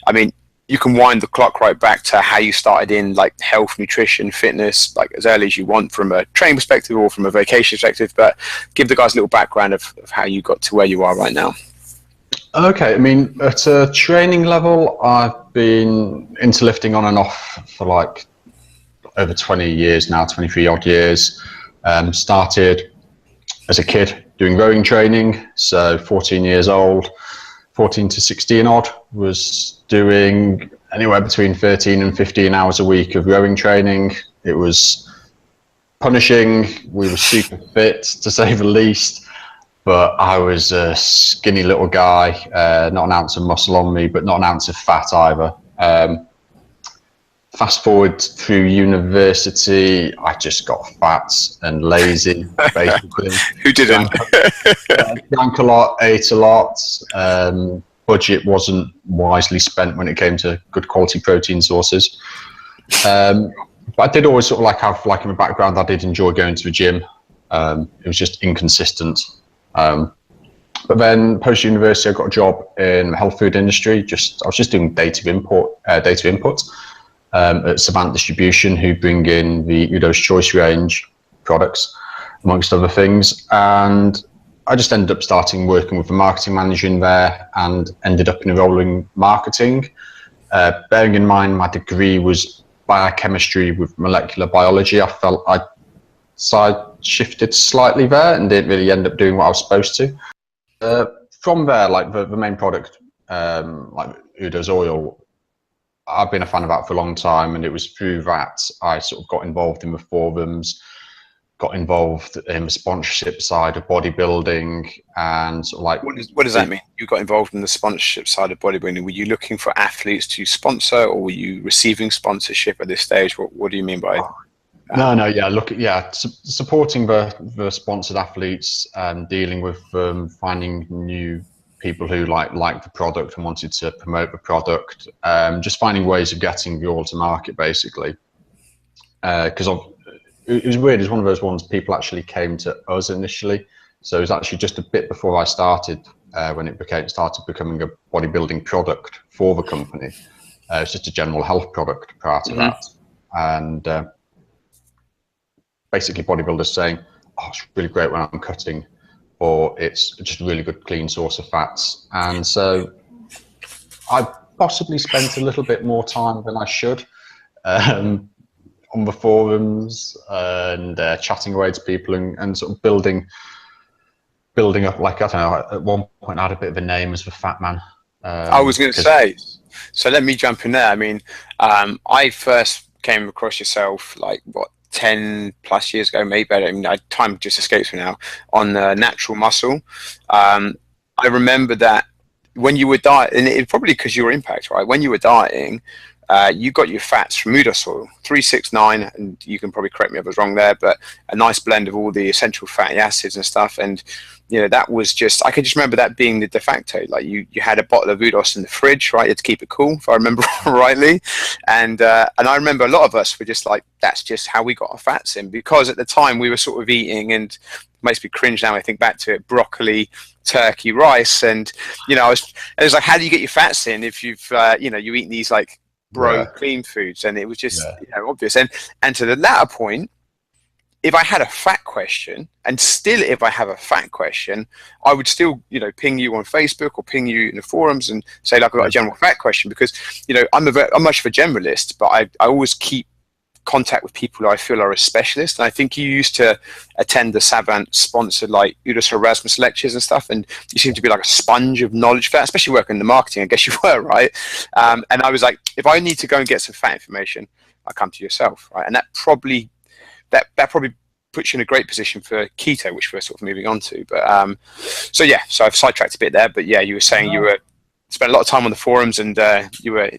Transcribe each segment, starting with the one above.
I mean, you can wind the clock right back to how you started in like health, nutrition, fitness, like as early as you want from a training perspective or from a vacation perspective, but give the guys a little background of how you got to where you are right now. Okay, I mean, at a training level, I've been into lifting on and off for like over 20 years now, 23 odd years. Started as a kid doing rowing training, so 14 years old, 14 to 16 odd, was doing anywhere between 13 and 15 hours a week of rowing training. It was punishing. We were super fit, to say the least, but I was a skinny little guy, not an ounce of muscle on me, but not an ounce of fat either. Fast forward through university, I just got fat and lazy, basically. Who didn't? Drank a lot, ate a lot. Budget wasn't wisely spent when it came to good quality protein sources. But I did always sort of like have, like in my background, I did enjoy going to the gym. It was just inconsistent. But then post-university, I got a job in the health food industry. I was just doing data input at Savant Distribution, who bring in the Udo's Choice range products, amongst other things. And I just ended up starting working with a marketing manager in there and ended up enrolling marketing. Bearing in mind my degree was biochemistry with molecular biology, I felt I side shifted slightly there and didn't really end up doing what I was supposed to. From there, like the main product, like Udo's oil, I've been a fan of that for a long time, and it was through that I sort of got involved in the forums, got involved in the sponsorship side of bodybuilding, and sort of like... What does that mean? You got involved in the sponsorship side of bodybuilding. Were you looking for athletes to sponsor, or were you receiving sponsorship at this stage? What do you mean by... supporting the sponsored athletes, dealing with them, finding new people who like the product and wanted to promote the product, just finding ways of getting the oil to market, basically. Because it was weird. It was one of those ones people actually came to us initially. So it was actually just a bit before I started when it started becoming a bodybuilding product for the company. It's just a general health product prior to that, and basically bodybuilders saying, "Oh, it's really great when I'm cutting," or it's just a really good clean source of fats. And so I possibly spent a little bit more time than I should on the forums and chatting away to people and sort of building up, like, I don't know, at one point I had a bit of a name as the fat man. I was going to say, so let me jump in there. I mean, I first came across yourself like, 10 plus years ago, maybe. I mean, time just escapes me now, on Natural Muscle. I remember that when you were dieting, and it probably because you were Impact, right? When you were dieting, you got your fats from Udos oil, 369, and you can probably correct me if I was wrong there, but a nice blend of all the essential fatty acids and stuff. And you know, that was just, I can just remember that being the de facto. Like you had a bottle of Udos in the fridge, right? You had to keep it cool, if I remember rightly. And I remember a lot of us were just like, that's just how we got our fats in, because at the time we were sort of eating, and it makes me cringe now when I think back to it, broccoli, turkey, rice, and you know, it was like, how do you get your fats in if you've you know, you eat these like clean foods? And it was just you know, obvious. And to the latter point, if I had a fat question, and still if I have a fat question, I would still, you know, ping you on Facebook or ping you in the forums and say, like, I've got a general fat question, because, you know, I'm much of a generalist, but I always keep contact with people who I feel are a specialist. And I think you used to attend the Savant sponsored like Udus Erasmus lectures and stuff, and you seem to be like a sponge of knowledge for that, especially working in the marketing. I guess you were, right? And I was like, if I need to go and get some fat information, I come to yourself, right? And that probably puts you in a great position for keto, which we're sort of moving on to. But so I've sidetracked a bit there, but yeah, you were saying you were spent a lot of time on the forums, and you were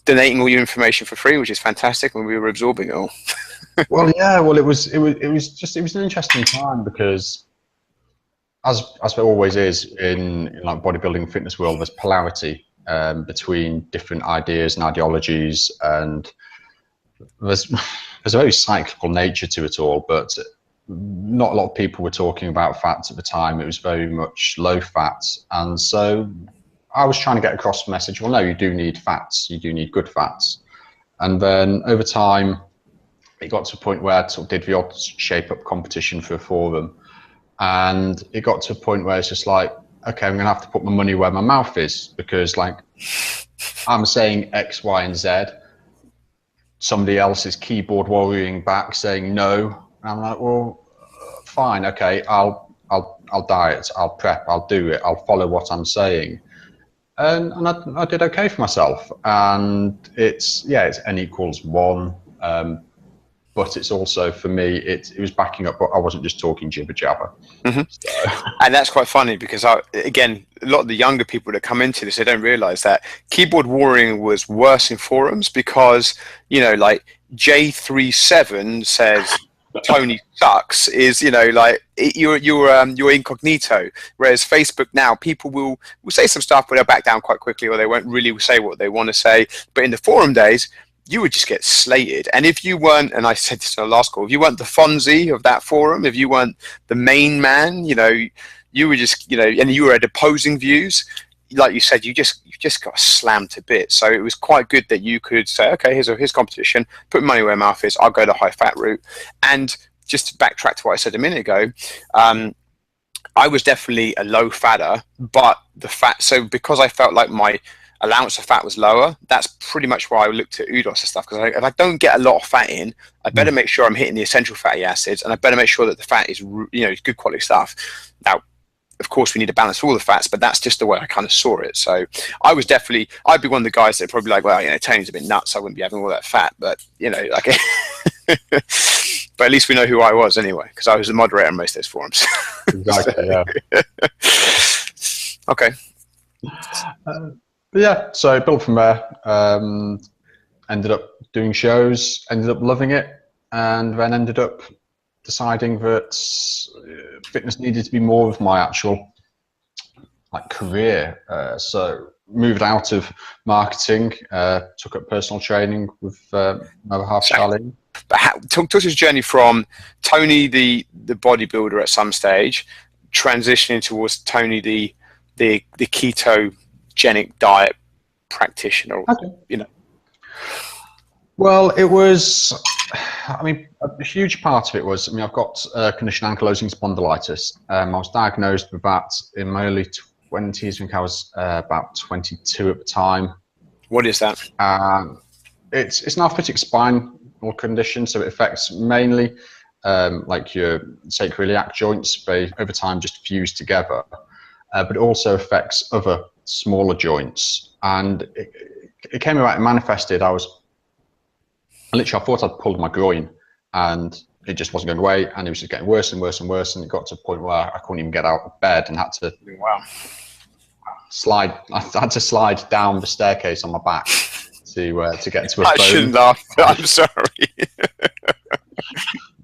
donating all your information for free, which is fantastic, when we were absorbing it all. Well, it was an interesting time, because as there always is in like bodybuilding fitness world, there's polarity between different ideas and ideologies, and there's a very cyclical nature to it all. But not a lot of people were talking about fats at the time. It was very much low fat, and so I was trying to get across the message, well, no, you do need fats, you do need good fats. And then over time, it got to a point where I sort of did the odd shape up competition for a forum. And it got to a point where it's just like, okay, I'm going to have to put my money where my mouth is, because like I'm saying X, Y, and Z. Somebody else is keyboard warrioring back saying no. And I'm like, well, fine, okay, I'll diet, I'll prep, I'll do it, I'll follow what I'm saying. And I did okay for myself. And it's N equals 1. But it's also, for me, it was backing up, but I wasn't just talking jibber jabber. Mm-hmm. So. And that's quite funny, because again, a lot of the younger people that come into this, they don't realize that keyboard warring was worse in forums, because, you know, like J37 says Tony sucks is, you know, like you're incognito, whereas Facebook now, people will say some stuff, but they'll back down quite quickly, or they won't really say what they want to say. But in the forum days, you would just get slated. And if you weren't, and I said this in the last call, if you weren't the Fonzie of that forum, if you weren't the main man, you know, you were just, you know, and you had opposing views, like you said, you just got slammed to bits. So it was quite good that you could say, okay, here's competition, put money where my mouth is, I'll go the high fat route. And just to backtrack to what I said a minute ago, I was definitely a low fatter, but so because I felt like my allowance of fat was lower, that's pretty much why I looked at Udos and stuff, because if I don't get a lot of fat in, I better make sure I'm hitting the essential fatty acids, and I better make sure that the fat is, you know, good quality stuff. Now, of course, we need to balance all the fats, but that's just the way I kind of saw it. So I'd be one of the guys that are probably like, well, you know, Tony's a bit nuts, I wouldn't be having all that fat, but, you know, like, but at least we know who I was anyway, because I was the moderator on most of those forums. Exactly, yeah. Okay. But yeah, so I built from there, ended up doing shows, ended up loving it, and then ended up deciding that fitness needed to be more of my actual like career. So moved out of marketing, took up personal training with my other half, Charlie. But talk to us journey from Tony, the bodybuilder at some stage, transitioning towards Tony, the ketogenic diet practitioner. Okay. You know. Well, it was, I mean, a huge part of it was, I mean, I've got a condition, ankylosing spondylitis. I was diagnosed with that in my early 20s. I think I was about 22 at the time. What is that? It's an arthritic spinal condition, so it affects mainly like your sacroiliac joints. They over time just fuse together, but it also affects other smaller joints. And it came about, it manifested. I thought I'd pulled my groin, and it just wasn't going away, and it was just getting worse and worse and worse, and it got to a point where I couldn't even get out of bed and had to slide down the staircase on my back to get to a phone. I shouldn't laugh. I'm sorry.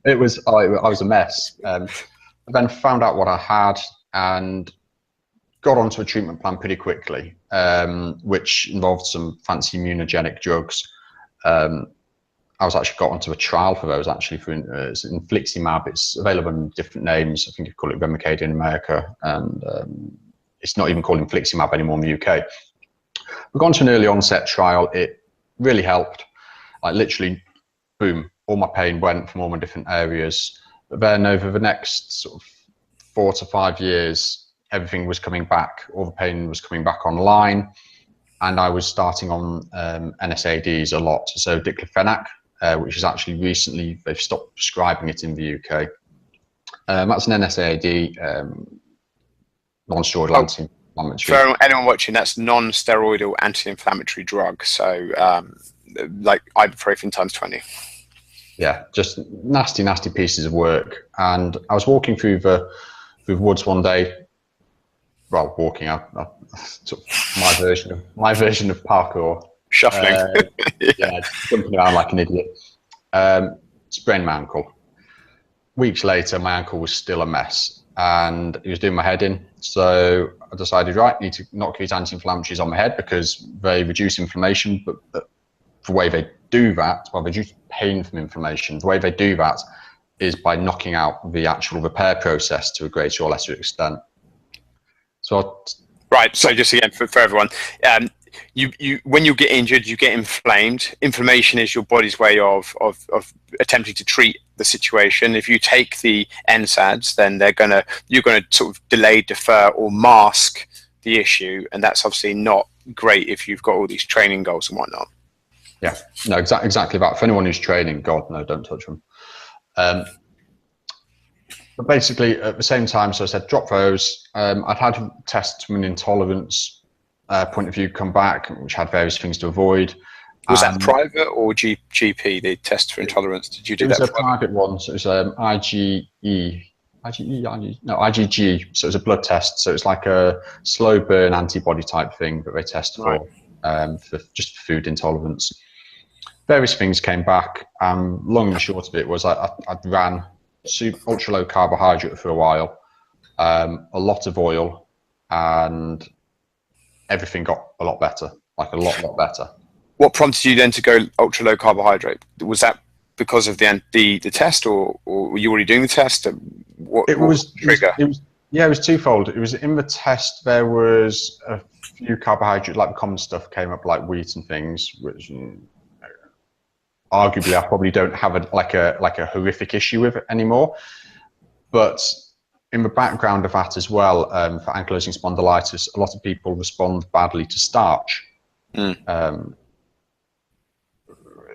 I was a mess. Then found out what I had and got onto a treatment plan pretty quickly, which involved some fancy immunogenic drugs. I was actually got onto a trial for those, actually, for infliximab. It's available in different names. I think you call it Remicade in America, and it's not even called infliximab anymore in the UK. We've gone to an early onset trial. It really helped. Like literally, boom, all my pain went from all my different areas. But then over the next sort of 4 to 5 years, everything was coming back. All the pain was coming back online. And I was starting on NSAIDs a lot. So diclofenac, which is actually recently, they've stopped prescribing it in the UK. That's an NSAID, non-steroidal anti-inflammatory. For anyone watching, that's non-steroidal anti-inflammatory drug. So like ibuprofen times 20. Yeah, just nasty, nasty pieces of work. And I was walking through the woods one day. Well, walking out, my version of parkour. Shuffling. Yeah, jumping around like an idiot. Sprained my ankle. Weeks later, my ankle was still a mess, and it was doing my head in. So I decided, right, I need to knock these anti-inflammatories on my head because they reduce inflammation. But the way they do that, well, they reduce pain from inflammation. The way they do that is by knocking out the actual repair process to a greater or lesser extent. So Right. So just again for everyone, you when you get injured, you get inflamed. Inflammation is your body's way of attempting to treat the situation. If you take the NSAIDs, then you're gonna sort of delay, defer, or mask the issue, and that's obviously not great if you've got all these training goals and whatnot. Yeah, no, exactly that. For anyone who's training, God, no, don't touch them. But basically, at the same time, so I said, drop those. I'd had tests from an intolerance point of view come back, which had various things to avoid. Was that private or GP, the test for intolerance? Did you do that? It was a private one, so it was IgG. So it was a blood test. So it's like a slow burn antibody type thing that they test for just food intolerance. Various things came back. Long and short of it was I ran ultra low carbohydrate for a while, a lot of oil, and everything got a lot better, like a lot better. What prompted you then to go ultra low carbohydrate? Was that because of the test, or were you already doing the test? What was the trigger? It was twofold. It was in the test, there was a few carbohydrates, like the common stuff came up, like wheat and things, which arguably I probably don't have a horrific issue with it anymore. But in the background of that as well, for ankylosing spondylitis, a lot of people respond badly to starch.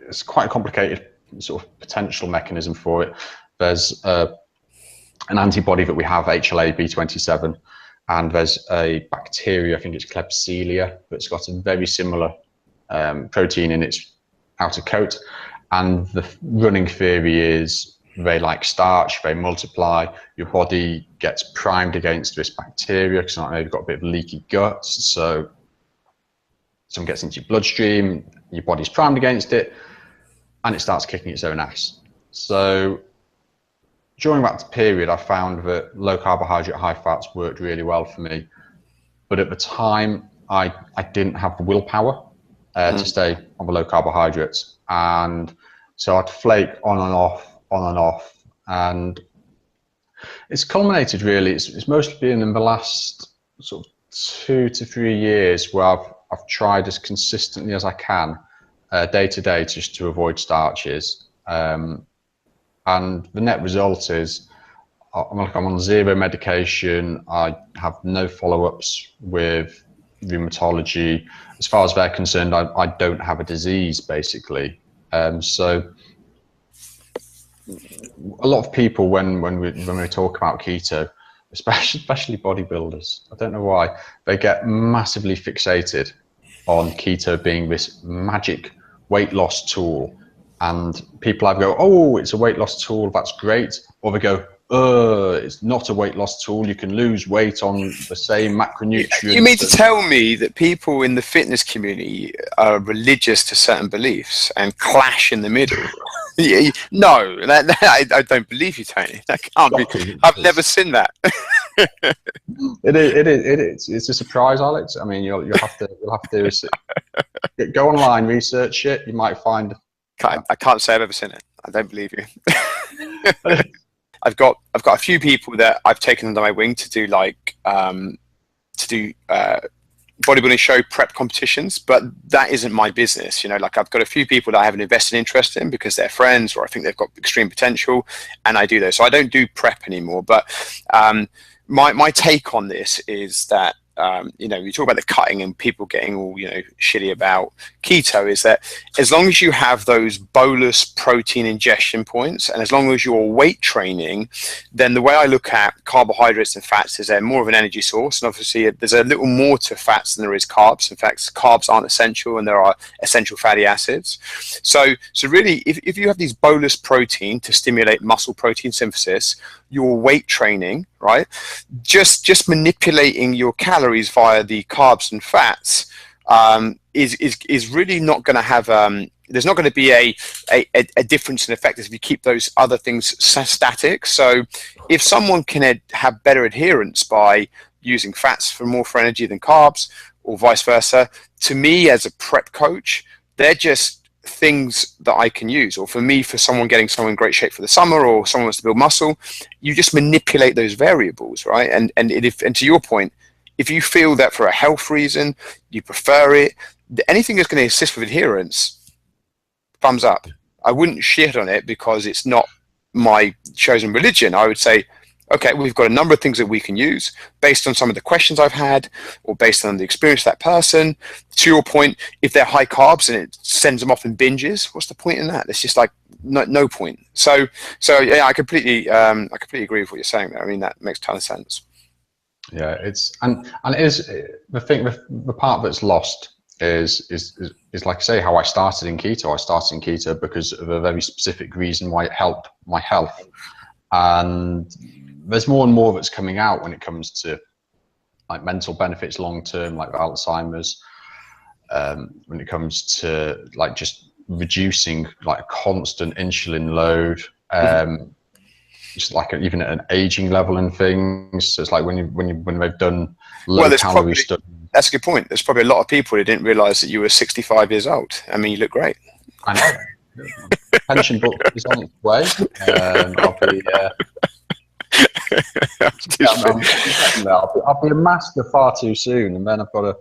It's quite a complicated sort of potential mechanism for it. There's an antibody that we have, HLA-B27, and there's a bacteria, I think it's Klebsiella, that's got a very similar protein in its outer coat. And the running theory is they like starch, they multiply, your body gets primed against this bacteria because you've got a bit of leaky gut, so some gets into your bloodstream, your body's primed against it, and it starts kicking its own ass. So during that period, I found that low carbohydrate, high fats worked really well for me. But at the time, I didn't have the willpower to stay on the low carbohydrates. And so I'd flake on and off. And it's culminated really, it's mostly been in the last sort of 2 to 3 years where I've tried as consistently as I can day to day just to avoid starches. And the net result is I'm on 0 medication. I have no follow-ups with rheumatology. As far as they're concerned, I don't have a disease basically. So a lot of people when we talk about keto, especially bodybuilders, I don't know why, they get massively fixated on keto being this magic weight loss tool. And people either go, oh, it's a weight loss tool, that's great. Or they go, it's not a weight loss tool. You can lose weight on the same macronutrients. You mean to tell me that people in the fitness community are religious to certain beliefs and clash in the middle? No, I don't believe you, Tony. That can't be. I've never seen that. It is. It's a surprise, Alex. I mean, you'll have to go online, research it. You might find. I can't say I've ever seen it. I don't believe you. I've got a few people that I've taken under my wing to do bodybuilding show prep competitions, but that isn't my business. Like I've got a few people that I have an invested interest in because they're friends or I think they've got extreme potential, and I do those. So I don't do prep anymore. But my take on this is that you talk about the cutting and people getting all shitty about keto, is that as long as you have those bolus protein ingestion points and as long as you're weight training, then the way I look at carbohydrates and fats is they're more of an energy source, and obviously there's a little more to fats than there is carbs. In fact, carbs aren't essential and there are essential fatty acids. So really, if you have these bolus protein to stimulate muscle protein synthesis, your weight training, right, just manipulating your calories via the carbs and fats is really not going to have there's not going to be a difference in effect as if you keep those other things static. So if someone can have better adherence by using fats for energy than carbs, or vice versa, to me as a prep coach, they're just things that I can use. Or for me, for someone getting someone in great shape for the summer, or someone wants to build muscle, you just manipulate those variables, right? And to your point, if you feel that for a health reason, you prefer it, anything that's going to assist with adherence, thumbs up. I wouldn't shit on it because it's not my chosen religion. I would say, okay, we've got a number of things that we can use based on some of the questions I've had or based on the experience of that person. To your point, if they're high carbs and it sends them off in binges, what's the point in that? It's just like no point. So yeah, I completely agree with what you're saying there. I mean, that makes a ton of sense. Yeah, it's and it is the thing. The part that's lost is like I say, how I started in keto. I started in keto because of a very specific reason why it helped my health, and there's more and more that's coming out when it comes to like mental benefits long term, like Alzheimer's. When it comes to like just reducing like constant insulin load, just like even at an aging level and things. So it's like when they've done low calorie stuff. That's a good point. There's probably a lot of people who didn't realize that you were 65 years old. I mean, you look great. I know. Pension book is on its way. I'll be a master far too soon, and then I've got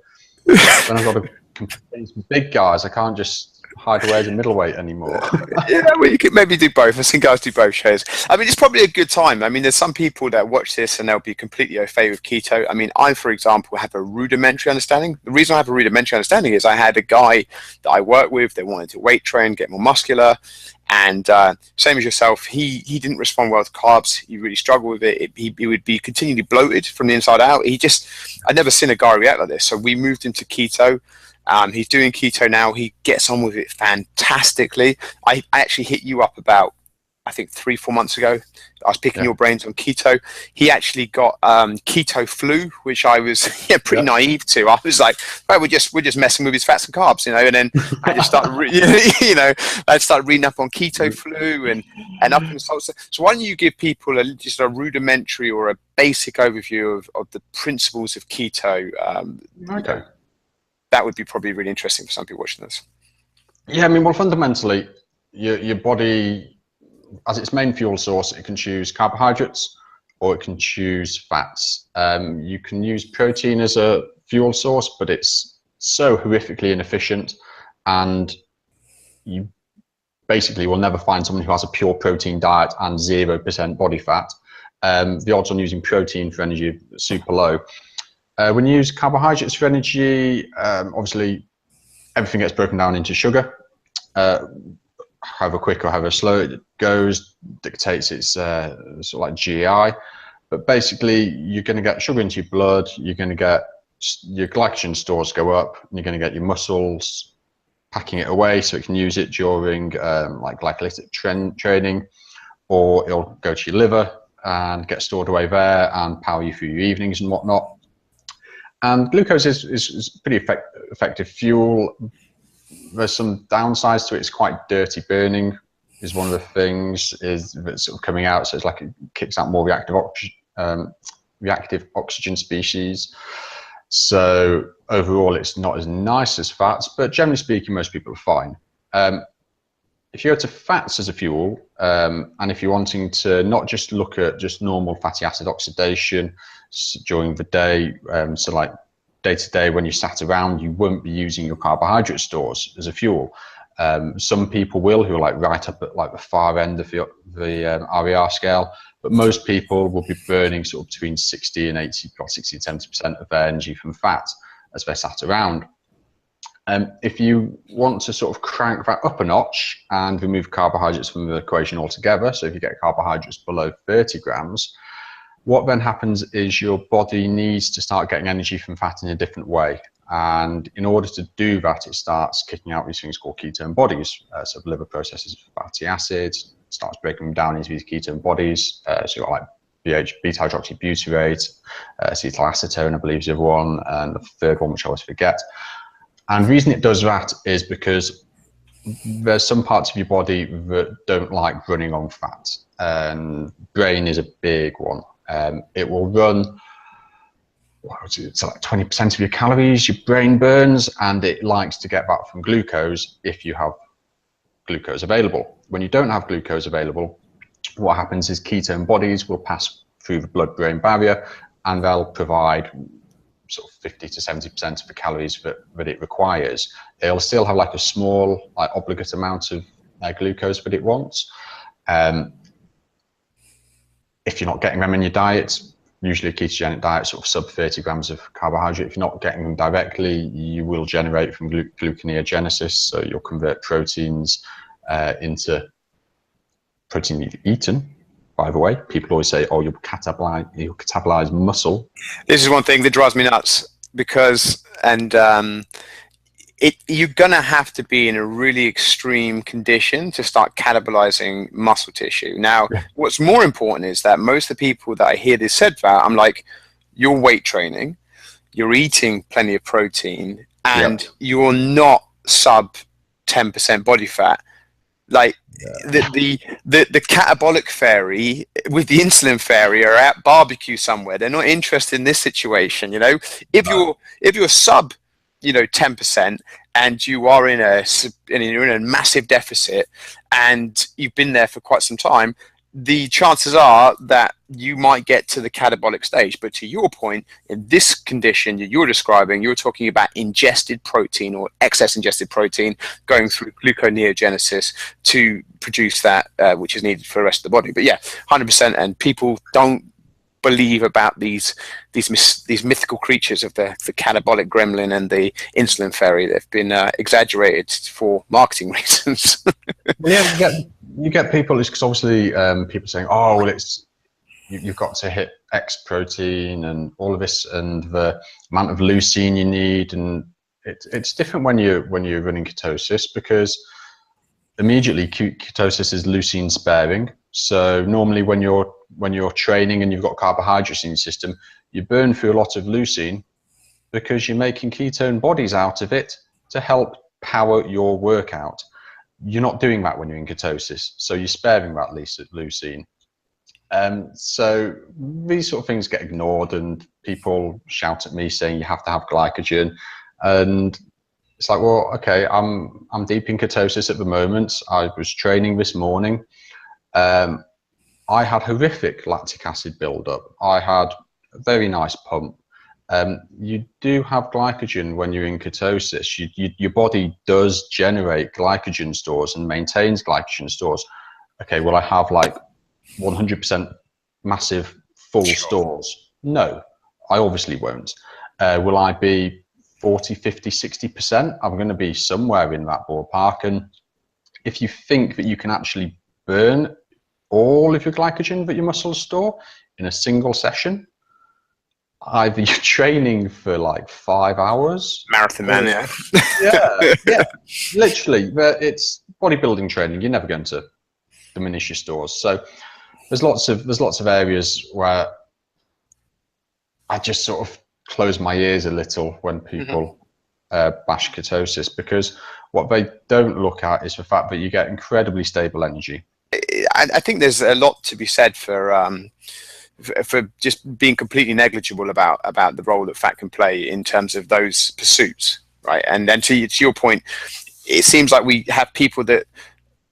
to compete with big guys. I can't just hide away as a middleweight anymore. Yeah, well, you could maybe do both. I've seen guys do both shows. I mean, it's probably a good time. I mean, there's some people that watch this and they'll be completely au fait with keto. I mean, I, for example, have a rudimentary understanding. The reason I have a rudimentary understanding is I had a guy that I worked with that wanted to weight train, get more muscular, and same as yourself, he didn't respond well to carbs. He really struggled with it. He would be continually bloated from the inside out. I'd never seen a guy react like this. So we moved him to keto. He's doing keto now. He gets on with it fantastically. I actually hit you up about, I think 3-4 months ago. I was picking your brains on keto. He actually got Keto Flu, which I was pretty naive to. I was like, well, we're just messing with his fats and carbs, And then I just started, I started reading up on Keto Flu and up and so. So why don't you give people just a rudimentary or a basic overview of the principles of keto? Okay. That would be probably really interesting for some people watching this. Yeah, I mean, well, fundamentally, your body, as its main fuel source, it can choose carbohydrates or it can choose fats. You can use protein as a fuel source, but it's so horrifically inefficient, and you basically will never find someone who has a pure protein diet and 0% body fat. The odds on using protein for energy are super low. When you use carbohydrates for energy, obviously everything gets broken down into sugar. However quick or however slow it goes dictates its sort of like GI. But basically, you're going to get sugar into your blood. You're going to get your glycogen stores go up. And you're going to get your muscles packing it away so it can use it during like glycolytic training, or it'll go to your liver and get stored away there and power you through your evenings and whatnot. And glucose is pretty effective fuel. There's some downsides to it. It's quite dirty burning is one of the things that's sort of coming out. So it's like it kicks out more reactive oxygen species. So overall, it's not as nice as fats, but generally speaking, most people are fine. If you go to fats as a fuel, and if you're wanting to not just look at just normal fatty acid oxidation during the day, so like day to day when you sat around, you won't be using your carbohydrate stores as a fuel. Some people will, who are like right up at like the far end of the RER scale, but most people will be burning sort of between 60 and 80, or 60 to 70% of their energy from fat as they're sat around. If you want to sort of crank that up a notch and remove carbohydrates from the equation altogether, so if you get carbohydrates below 30 grams, what then happens is your body needs to start getting energy from fat in a different way. And in order to do that, it starts kicking out these things called ketone bodies. So the liver processes fatty acids, starts breaking them down into these ketone bodies. So you've got like beta-hydroxybutyrate, acetylacetone, I believe is the other one, and the third one, which I always forget. And the reason it does that is because there's some parts of your body that don't like running on fat, and brain is a big one. It will run, it's like 20% of your calories your brain burns, and it likes to get that from glucose if you have glucose available. When you don't have glucose available, what happens is ketone bodies will pass through the blood-brain barrier, and they'll provide sort of 50 to 70% of the calories that it requires, it'll still have like a small, like obligate amount of glucose that it wants. If you're not getting them in your diet, usually a ketogenic diet, sort of sub 30 grams of carbohydrate. If you're not getting them directly, you will generate from gluconeogenesis. So you'll convert proteins into protein you've eaten. By the way, people always say, "Oh, you'll catabolize muscle." This is one thing that drives me nuts because, you're gonna have to be in a really extreme condition to start catabolizing muscle tissue. Now, what's more important is that most of the people that I hear this said about, I'm like, you're weight training, you're eating plenty of protein, and you're not sub 10% body fat. Like the catabolic fairy with the insulin fairy are at barbecue somewhere. They're not interested in this situation. You know, if you're sub 10% and you are in a massive deficit and you've been there for quite some time, the chances are that you might get to the catabolic stage. But to your point, in this condition that you're describing, you're talking about ingested protein or excess ingested protein going through gluconeogenesis to produce that which is needed for the rest of the body. But yeah, 100%. And people don't believe about these mythical creatures of the catabolic gremlin and the insulin fairy. They've been exaggerated for marketing reasons. Well, yeah, you get people, it's because obviously people saying, oh, well, you've got to hit X protein and all of this and the amount of leucine you need, and it's different when you're running ketosis, because immediately ketosis is leucine sparing. So normally when you're training and you've got carbohydrates in your system, you burn through a lot of leucine because you're making ketone bodies out of it to help power your workout. You're not doing that when you're in ketosis, so you're sparing that leucine. So these sort of things get ignored, and people shout at me saying you have to have glycogen, and it's like, well, okay, I'm deep in ketosis at the moment. I was training this morning. I had horrific lactic acid buildup. I had a very nice pump. You do have glycogen when you're in ketosis. Your body does generate glycogen stores and maintains glycogen stores. Okay, will I have like 100% massive full stores? No, I obviously won't. Will I be 40, 50, 60%? I'm going to be somewhere in that ballpark. And if you think that you can actually burn all of your glycogen that your muscles store in a single session, either you're training for like 5 hours, marathon man, yeah, literally. But it's bodybuilding training. You're never going to diminish your stores. So there's lots of areas where I just sort of close my ears a little when people bash ketosis, because what they don't look at is the fact that you get incredibly stable energy. I think there's a lot to be said for just being completely negligible about the role that fat can play in terms of those pursuits, right? And then to your point, it seems like we have people that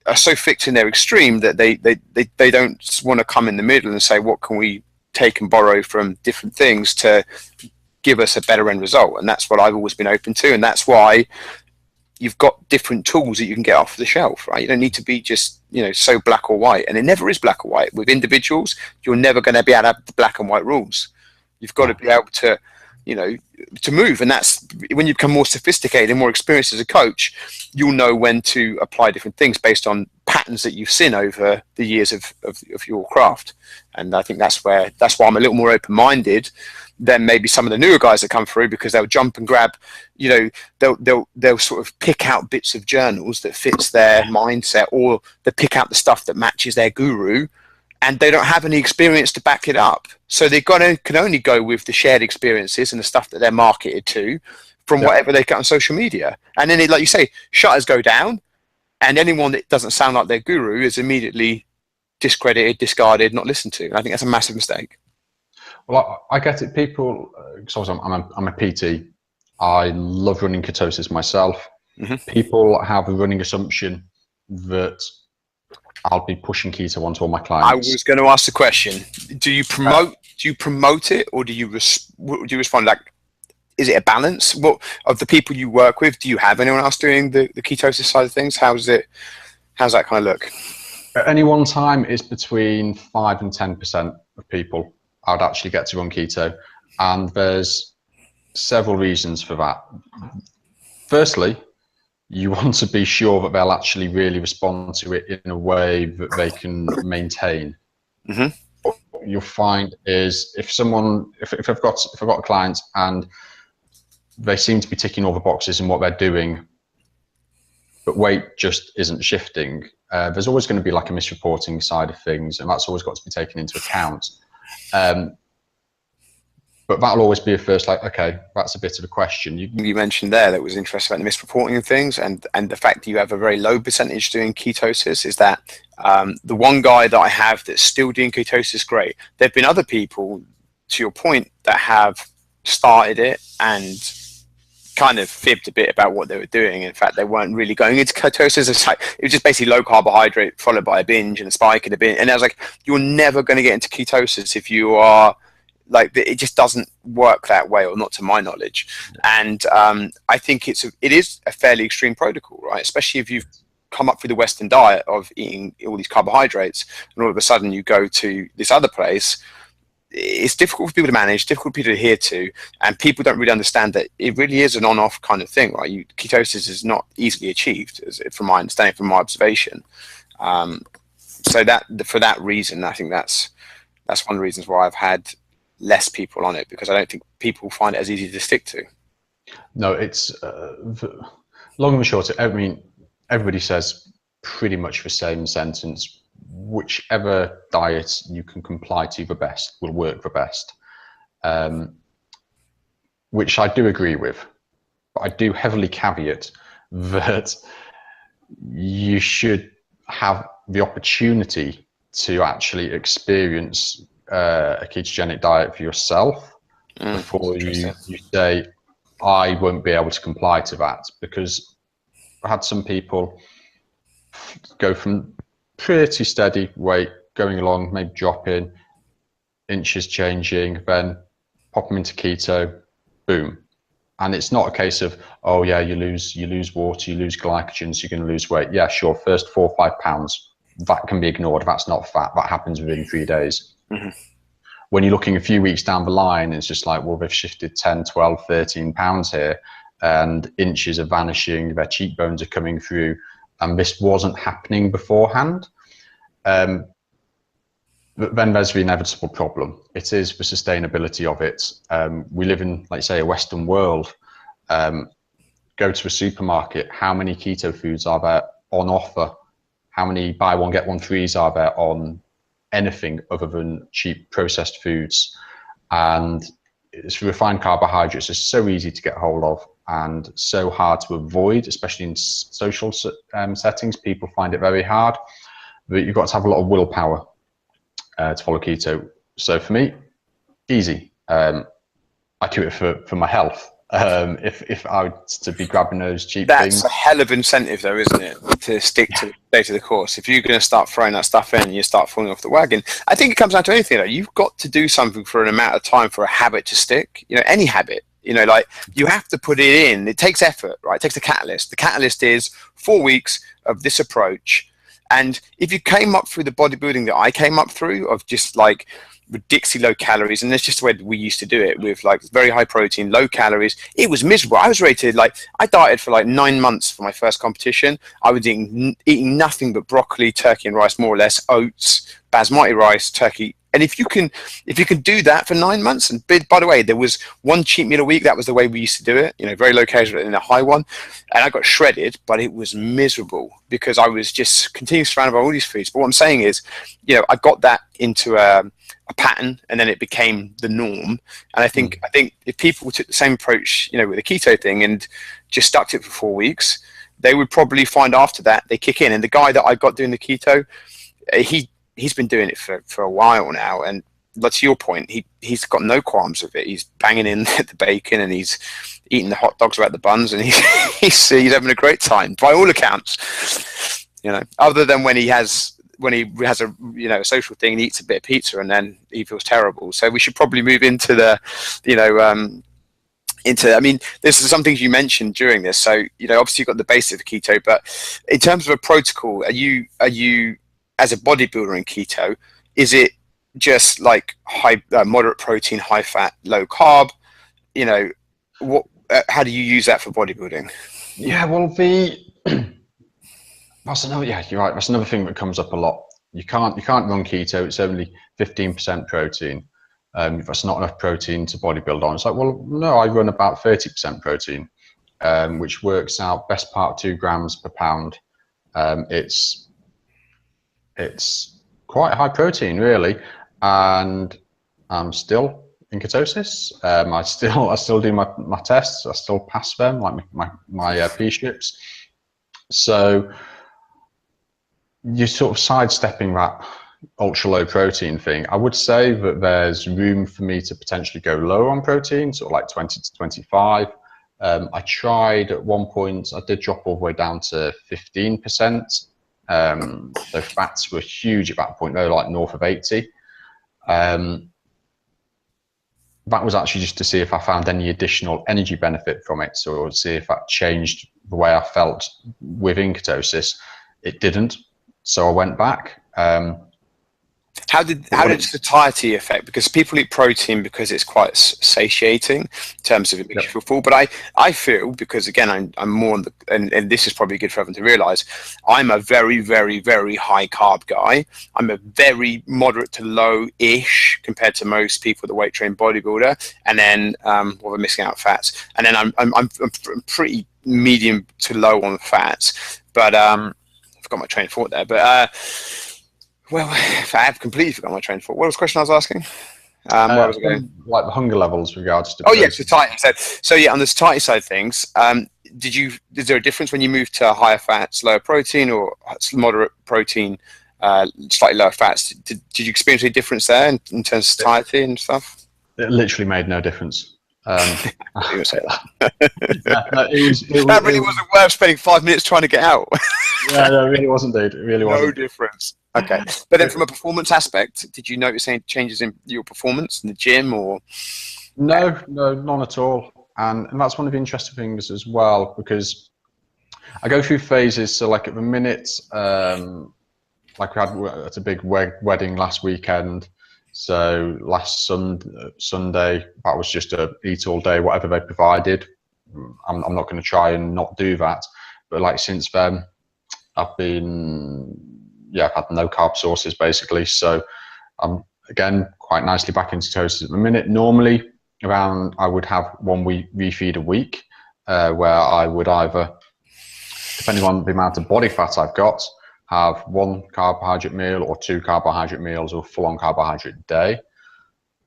are so fixed in their extreme that they don't want to come in the middle and say, what can we take and borrow from different things to give us a better end result? And that's what I've always been open to, and that's why you've got different tools that you can get off the shelf, right? You don't need to be just, so black or white. And it never is black or white. With individuals, you're never going to be able to have the black and white rules. You've got to be able to, to move. And that's when you become more sophisticated and more experienced as a coach, you'll know when to apply different things based on patterns that you've seen over the years of your craft. And I think that's why I'm a little more open-minded than maybe some of the newer guys that come through, because they'll jump and grab, they'll sort of pick out bits of journals that fits their mindset, or they pick out the stuff that matches their guru, and they don't have any experience to back it up. So they can only go with the shared experiences and the stuff that they're marketed to from whatever they get on social media. And then, like you say, shutters go down, and anyone that doesn't sound like their guru is immediately discredited, discarded, not listened to. And I think that's a massive mistake. Well, I get it. People, because I'm a PT. I love running ketosis myself. People have a running assumption that I'll be pushing keto onto all my clients. I was going to ask the question: do you promote it, or do you respond like, is it a balance? What of the people you work with, do you have anyone else doing the ketosis side of things? How's that kind of look? At any one time, it's between 5 and 10% of people I'd actually get to run keto, and there's several reasons for that. Firstly, you want to be sure that they'll actually really respond to it in a way that they can maintain. Mm-hmm. What you'll find is if I've got a client and they seem to be ticking all the boxes in what they're doing, but weight just isn't shifting, there's always going to be like a misreporting side of things, and that's always got to be taken into account. But that'll always be a first, like, okay, that's a bit of a question. You mentioned there that was interesting about the misreporting of things, and the fact that you have a very low percentage doing ketosis is that the one guy that I have that's still doing ketosis, great. There have been other people, to your point, that have started it and kind of fibbed a bit about what they were doing. In fact, they weren't really going into ketosis. It was just basically low carbohydrate followed by a binge and a spike and a binge. And I was like, you're never going to get into ketosis if you are like, it just doesn't work that way, or not to my knowledge. And I think it is a fairly extreme protocol, right? Especially if you've come up through the Western diet of eating all these carbohydrates, and all of a sudden you go to this other place. It's difficult for people to manage, difficult for people to adhere to, and people don't really understand that it really is an on-off kind of thing, right? Ketosis is not easily achieved, from my understanding, from my observation. So for that reason, I think that's one of the reasons why I've had less people on it, because I don't think people find it as easy to stick to. No, it's long and short. I mean, everybody says pretty much the same sentence. Whichever diet you can comply to the best will work the best, which I do agree with, but I do heavily caveat that you should have the opportunity to actually experience a ketogenic diet for yourself before you say, I won't be able to comply to that. Because I had some people go from pretty steady weight going along, maybe dropping, inches changing, then pop them into keto, boom. And it's not a case of, oh yeah, you lose water, you lose glycogen, so you're going to lose weight. Yeah, sure, first 4 or 5 pounds, that can be ignored. That's not fat. That happens within 3 days. Mm-hmm. When you're looking a few weeks down the line, it's just like, well, they've shifted 10, 12, 13 pounds here, and inches are vanishing, their cheekbones are coming through, and this wasn't happening beforehand. But then there's the inevitable problem. It is the sustainability of it. We live in, like say, a Western world. Go to a supermarket, how many keto foods are there on offer? How many buy one, get one frees are there on anything other than cheap processed foods? And it's refined carbohydrates are so easy to get hold of and so hard to avoid, especially in social settings. People find it very hard, but you've got to have a lot of willpower to follow keto. So for me, easy. I do it for my health. If I were to be grabbing those cheap things. That's a hell of incentive though, isn't it? To stick to the course. If you're going to start throwing that stuff in and you start falling off the wagon, I think it comes down to anything though. You've got to do something for an amount of time for a habit to stick. You know, any habit. You know, like you have to put it in. It takes effort, right? It takes a catalyst. The catalyst is 4 weeks of this approach. And if you came up through the bodybuilding that I came up through, of just like ridiculously low calories, and that's just the way we used to do it, with like very high protein, low calories, it was miserable. I was rated, like, I dieted for like 9 months for my first competition. I was eating nothing but broccoli, turkey and rice, more or less, oats, basmati rice, turkey. And if you can do that for 9 months, and by the way, there was one cheat meal a week. That was the way we used to do it. You know, very low calorie and a high one. And I got shredded, but it was miserable because I was just continually surrounded by all these foods. But what I'm saying is, you know, I got that into a pattern, and then it became the norm. And I think if people took the same approach, you know, with the keto thing and just stuck to it for 4 weeks, they would probably find after that they kick in. And the guy that I got doing the keto, he's been doing it for a while now, and to your point, he's got no qualms with it. He's banging in the bacon and he's eating the hot dogs without the buns, and he's having a great time by all accounts. You know, other than when he has a, you know, a social thing and eats a bit of pizza and then he feels terrible. So we should probably move into the, you know, I mean, this is some things you mentioned during this. So, you know, obviously you've got the basic of keto, but in terms of a protocol, are you as a bodybuilder in keto, is it just like moderate protein, high fat, low carb? You know, how do you use that for bodybuilding? Yeah, well, that's another. Yeah, you're right. That's another thing that comes up a lot. You can't run keto. It's only 15% protein. That's not enough protein to bodybuild on. It's like, well, no, I run about 30% protein, which works out best part 2 grams per pound. It's quite high protein, really, and I'm still in ketosis. I still do my tests. I still pass them, like my P-ships. So you're sort of sidestepping that ultra low protein thing. I would say that there's room for me to potentially go lower on protein, sort of like 20 to 25. I tried at one point, I did drop all the way down to 15%. So fats were huge at that point, they were like north of 80. That was actually just to see if I found any additional energy benefit from it, so see if that changed the way I felt within ketosis. It didn't, so I went back. How did satiety affect? Because people eat protein because it's quite satiating in terms of it makes you feel full. But I feel, because again, I'm more on the, and this is probably good for everyone to realize, I'm a very, very, very high carb guy. I'm a very moderate to low-ish compared to most people, the weight trained bodybuilder. And then, we're missing out fats. And then I'm pretty medium to low on fats. But I forgot my train of thought there. But well, I have completely forgotten my train of thought. What was the question I was asking? Where was I going? Like the hunger levels regards to. Oh yeah, satiety. So yeah, on the satiety side of things, is there a difference when you move to higher fats, lower protein, or moderate protein, slightly lower fats? Did you experience any difference there in terms of satiety and stuff? It literally made no difference. You say that. That really wasn't worth spending 5 minutes trying to get out. Yeah, no, it really wasn't, dude. It really wasn't. No difference. Okay, but then from a performance aspect, did you notice any changes in your performance in the gym, or? No, none at all. And that's one of the interesting things as well, because I go through phases. So like at the minute, like we had at a big wedding last weekend. So last Sunday, that was just a eat all day, whatever they provided. I'm not going to try and not do that. But like since then, I've had no carb sources basically. So I'm again quite nicely back into ketosis at the minute. Normally I would have 1 week refeed a week, where I would either, depending on the amount of body fat I've got, have 1 carbohydrate meal or 2 carbohydrate meals or full-on carbohydrate day.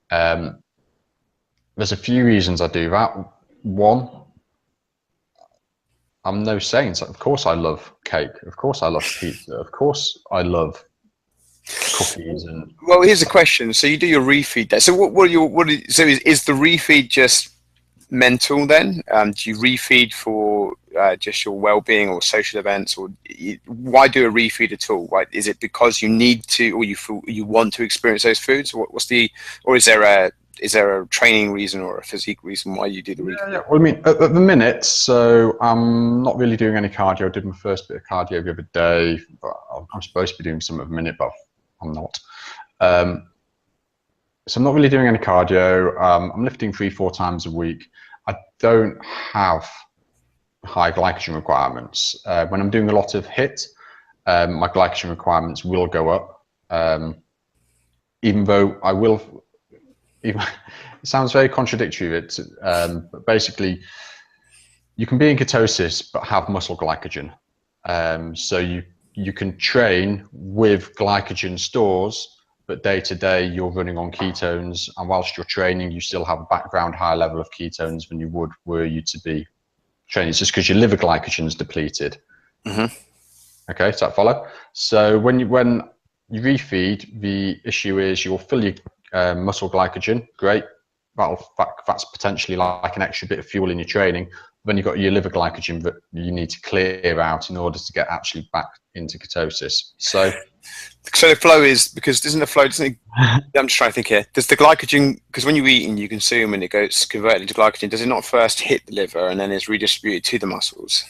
There's a few reasons I do that. One, I'm no saint. Of course I love cake. Of course I love pizza. Of course I love cookies. And well, here's the question. So you do your refeed day. So is the refeed just mental then? Do you refeed for just your well-being or social events, or why do a refeed at all? Why, is it because you need to, or you want to experience those foods? Or is there a training reason or a physique reason why you do the refeed? Yeah. Well, I mean, at the minute, so I'm not really doing any cardio. I did my first bit of cardio the other day. But I'm supposed to be doing some at the minute, but I'm not. So I'm not really doing any cardio. I'm lifting 3-4 times a week. I don't have high glycogen requirements. When I'm doing a lot of HIIT, my glycogen requirements will go up. Even though I will, it sounds very contradictory. But basically, you can be in ketosis but have muscle glycogen. So you can train with glycogen stores, but day to day you're running on ketones, and whilst you're training, you still have a background higher level of ketones than you would were you to be training. It's just because your liver glycogen is depleted. Mm-hmm. Okay, does that follow? So when you refeed, the issue is you'll fill your muscle glycogen. Great, that's potentially like an extra bit of fuel in your training, Then you've got your liver glycogen that you need to clear out in order to get actually back into ketosis. So the flow is, because isn't the flow, doesn't it, I'm just trying to think here, does the glycogen, because when you eat and you consume and it goes converted into glycogen, does it not first hit the liver and then is redistributed to the muscles?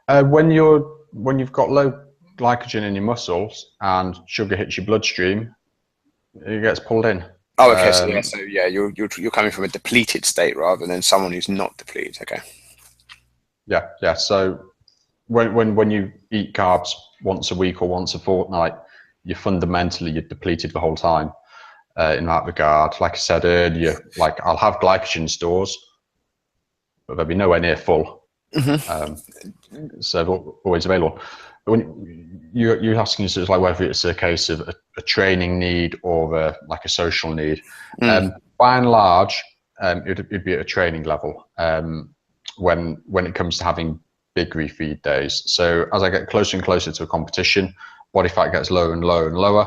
When you've got low glycogen in your muscles and sugar hits your bloodstream, it gets pulled in. Oh, okay. So you're coming from a depleted state rather than someone who's not depleted. Okay. Yeah. So when you eat carbs once a week or once a fortnight, you're depleted the whole time. In that regard, like I said earlier, like I'll have glycogen stores, but they'll be nowhere near full. So they're always available. But when you're asking us like whether it's a case of a training need or like a social need, by and large, it'd be at a training level when it comes to having big refeed days. So as I get closer and closer to a competition, body fat gets lower and lower and lower,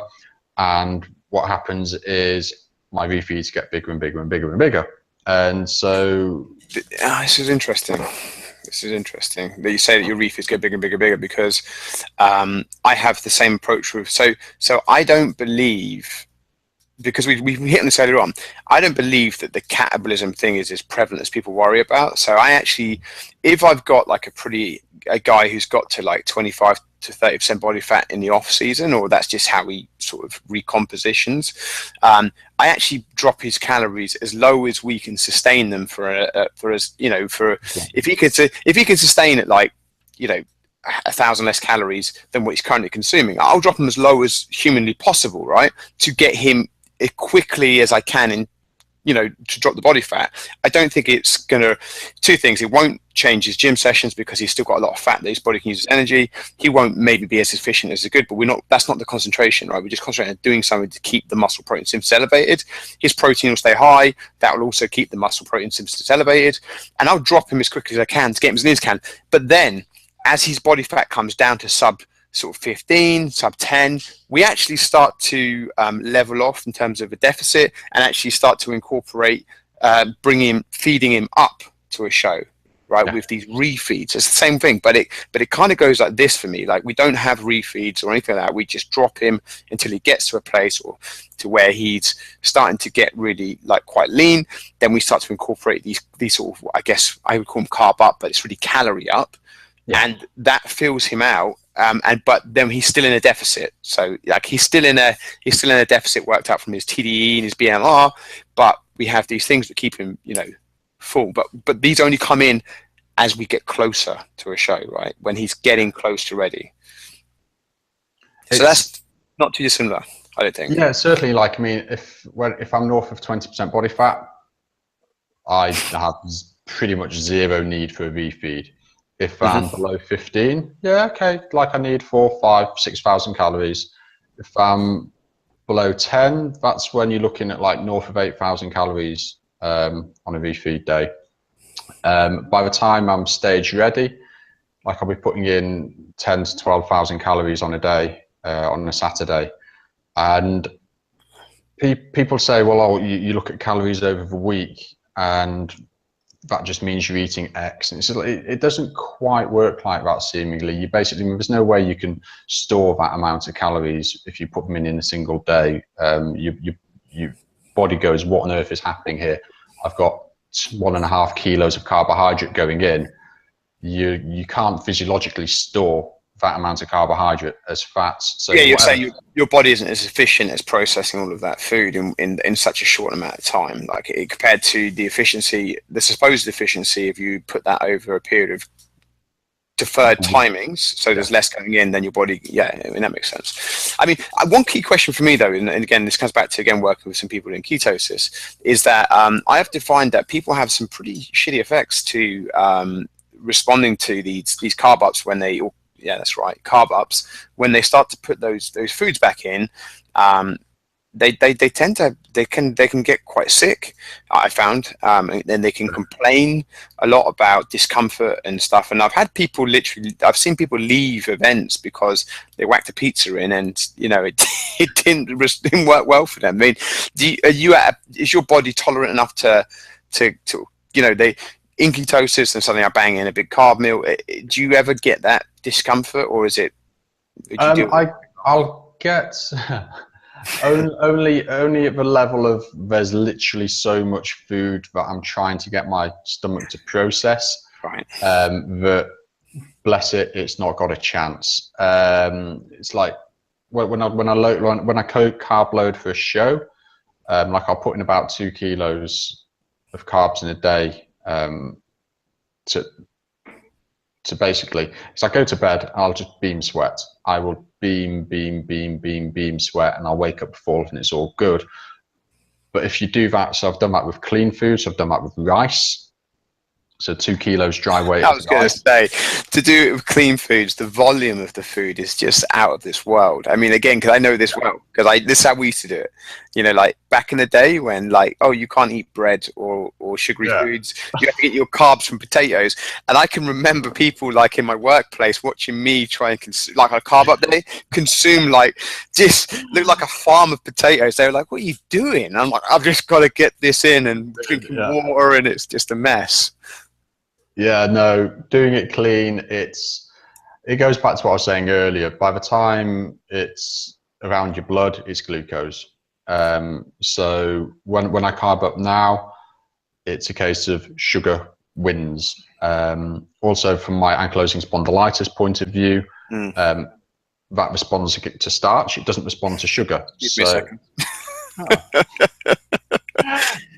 and what happens is my refeeds get bigger and bigger and bigger and bigger. And so this is interesting. This is interesting that you say that your refeeds get bigger and bigger and bigger, because I have the same approach with, so I don't believe, because we hit on this earlier on, I don't believe that the catabolism thing is as prevalent as people worry about. So I actually, if I've got like a guy who's got to like 25 to 30% body fat in the off season, or that's just how he sort of recompositions, I actually drop his calories as low as we can sustain them if he can sustain it, like, 1,000 less calories than what he's currently consuming, I'll drop them as low as humanly possible, right, to get him as quickly as I can in, to drop the body fat. I don't think it's gonna, two things, it won't change his gym sessions because he's still got a lot of fat that his body can use as energy. He won't maybe be as efficient as good, but that's not the concentration, right? We're just concentrating on doing something to keep the muscle protein synthesis elevated. His protein will stay high. That will also keep the muscle protein synthesis elevated. And I'll drop him as quickly as I can to get him as lean as I can. But then as his body fat comes down to sub 15, sub 10, we actually start to level off in terms of a deficit and actually start to incorporate, feeding him up to a show, right? Yeah. With these refeeds. It's the same thing, but it kind of goes like this for me. Like, we don't have refeeds or anything like that. We just drop him until he gets to a place or to where he's starting to get really like quite lean. Then we start to incorporate these sort of, I guess I would call them carb up, but it's really calorie up. Yeah. And that fills him out. But then he's still in a deficit. So like he's still in a deficit worked out from his TDE and his BMR, but we have these things that keep him, full. But these only come in as we get closer to a show, right? When he's getting close to ready. So that's not too dissimilar, I don't think. Yeah, certainly. Like, I mean, if I'm north of 20% body fat, I have pretty much zero need for a refeed. If I'm below 15, yeah, okay, like I need 4,000, 5,000, 6,000 calories. If I'm below 10, that's when you're looking at like north of 8,000 calories on a refeed day. By the time I'm stage ready, like I'll be putting in 10 to 12,000 calories on a day, on a Saturday. And people say, well, you look at calories over the week and that just means you're eating X. And it's just, it doesn't quite work like that, seemingly. There's no way you can store that amount of calories if you put them in a single day. Your body goes, what on earth is happening here? I've got 1.5 kilos of carbohydrate going in. You can't physiologically store that amount of carbohydrate as fats. So yeah, you're saying your body isn't as efficient as processing all of that food in such a short amount of time, like compared to the supposed efficiency, if you put that over a period of deferred timings, so there's less going in, then your body, I mean, that makes sense. I mean, one key question for me though, and again, this comes back to working with some people in ketosis, is that I have to find that people have some pretty shitty effects to responding to these carb ups when they, carb ups, when they start to put those foods back in. They can get quite sick, I found, and then they can complain a lot about discomfort and stuff. And I've seen people leave events because they whacked a pizza in, and it didn't work well for them. I mean, is your body tolerant enough to in ketosis and suddenly I bang in a big carb meal. Do you ever get that discomfort, or is it? I'll get only at the level of there's literally so much food that I'm trying to get my stomach to process. Right. That, bless it, it's not got a chance. It's like when I carb load for a show, like I'll put in about 2 kilos of carbs in a day, to basically, as I go to bed, I'll just beam sweat. I will beam sweat, and I'll wake up full and it's all good. But if you do that, so I've done that with clean foods, I've done that with rice. So 2 kilos dry weight. I was going to say, to do it with clean foods, the volume of the food is just out of this world. I mean, again, because I know this well, because this is how we used to do it. You know, like back in the day when, like, oh, you can't eat bread or sugary foods. You have to get your carbs from potatoes. And I can remember people, like in my workplace, watching me try and consume, like a carb up day, consume like just look like a farm of potatoes. They were like, "What are you doing?" And I'm like, "I've just got to get this in," and drinking water, and it's just a mess. Yeah, no, doing it clean, it goes back to what I was saying earlier. By the time it's around your blood, it's glucose. So when I carb up now, it's a case of sugar wins. Also, from my ankylosing spondylitis point of view, that responds to starch. It doesn't respond to sugar. Give me a second.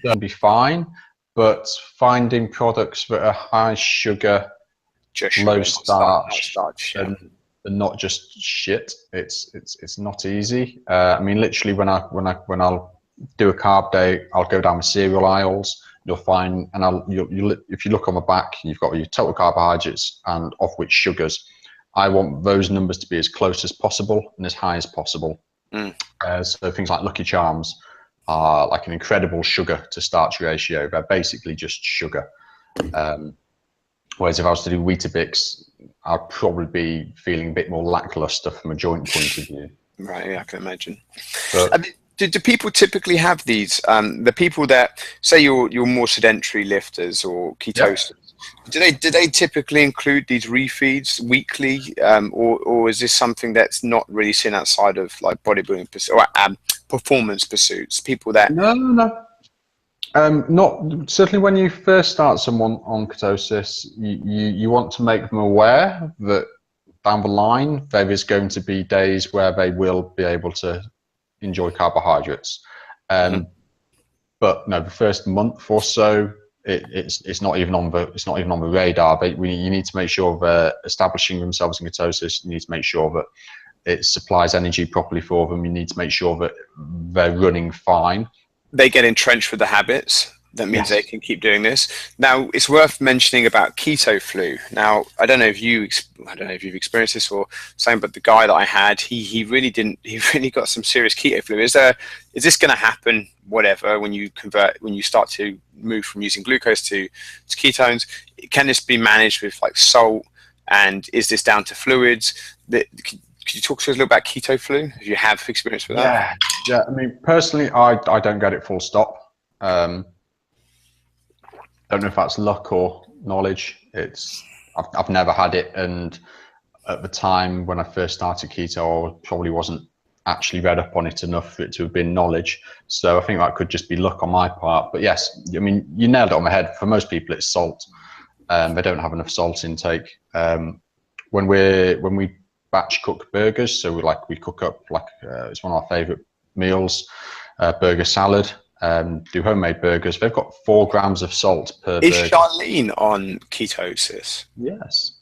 That'll be fine. But finding products that are high sugar, low starch, and not just shit, it's not easy. I mean, literally, when I'll do a carb day, I'll go down the cereal aisles. You'll find, and if you look on the back, you've got your total carbohydrates and of which sugars. I want those numbers to be as close as possible and as high as possible. So things like Lucky Charms are like an incredible sugar to starch ratio. They're basically just sugar. Whereas if I was to do Weetabix, I'd probably be feeling a bit more lackluster from a joint point of view. Right, yeah, I can imagine. But, I mean, do people typically have these? The people that say you're more sedentary lifters or ketosis, do they typically include these refeeds weekly, or is this something that's not really seen outside of like bodybuilding or performance pursuits? People that not certainly when you first start someone on ketosis, you want to make them aware that down the line there is going to be days where they will be able to enjoy carbohydrates. But no, the first month or so, it's not even on the radar. But you need to make sure they're establishing themselves in ketosis. You need to make sure that it supplies energy properly for them. You need to make sure that they're running fine. They get entrenched with the habits. That means they can keep doing this. Now, it's worth mentioning about Keto Flu. Now, I don't know if you've experienced this or something, but the guy that I had, he really got some serious keto flu. Is this going to happen? Whatever, when you start to move from using glucose to ketones, can this be managed with like salt? And is this down to fluids? Could you talk to us a little about Keto Flu? If you have experience with that? Yeah. I mean, personally, I don't get it full stop. Don't know if that's luck or knowledge. I've never had it, and at the time when I first started keto, I probably wasn't actually read up on it enough for it to have been knowledge. So I think that could just be luck on my part. But yes, I mean, you nailed it on the head. For most people, it's salt. They don't have enough salt intake. When we batch cook burgers, so we cook up it's one of our favorite meals, burger salad. Do homemade burgers. They've got 4 grams of salt per burger. Is Charlene on ketosis? Yes.